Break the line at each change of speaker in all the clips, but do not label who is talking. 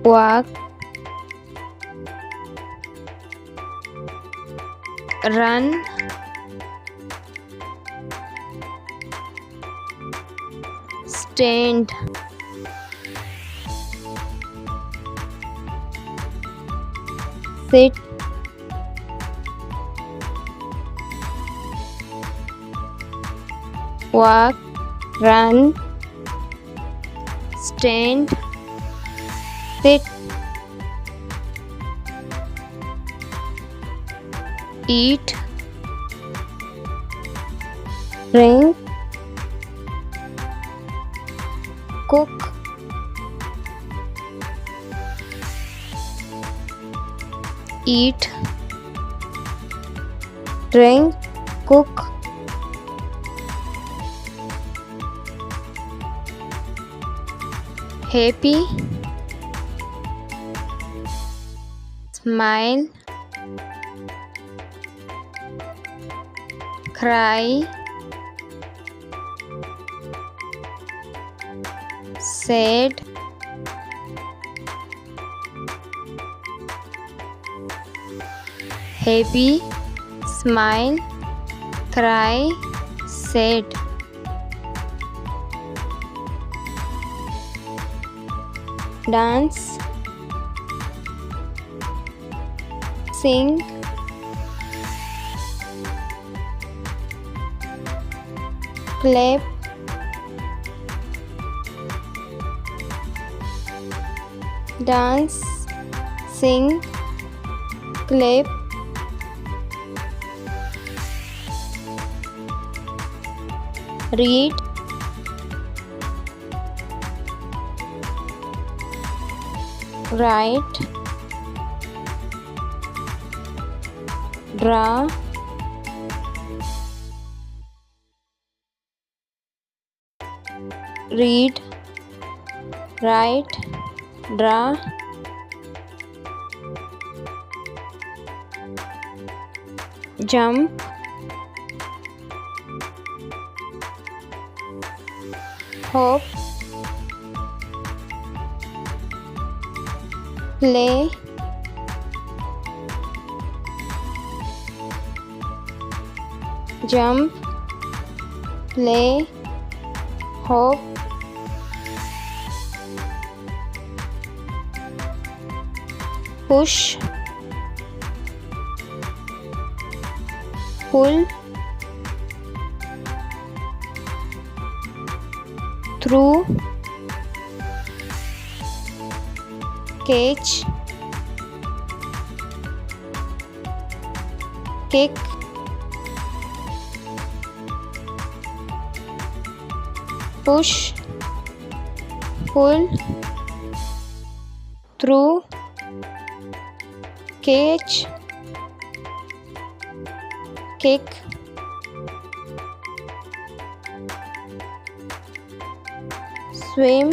walk, run, stand, sit, walk, run, stand, sit, eat, drink, cook, eat, drink, cook, happy, smile, cry, sad, happy, smile, cry, sad, dance, sing, clap, dance, sing, clap, read, write, draw, read, write, draw, jump, hop, play, jump, play, hop, push, pull, through, catch, kick, push, pull, through, catch, kick, swim,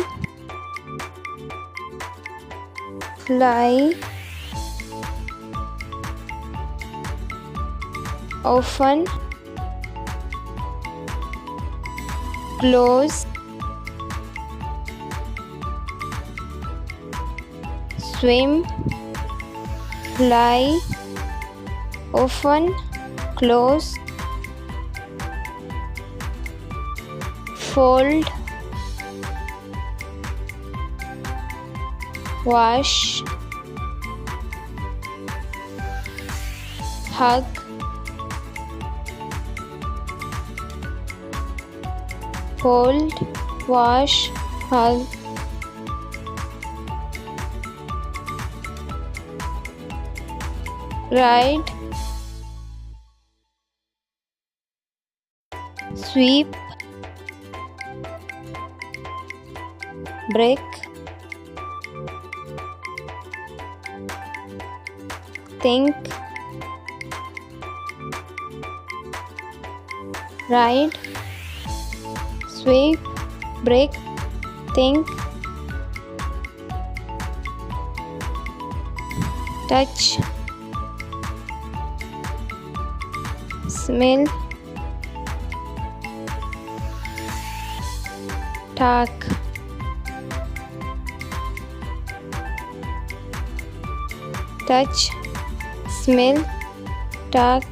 fly, often, close, swim, fly, often, close, fold, wash, hug, fold, wash, hug, ride, sweep, break, think, ride, sweep, break, think, touch, smell, talk, touch, smell, talk,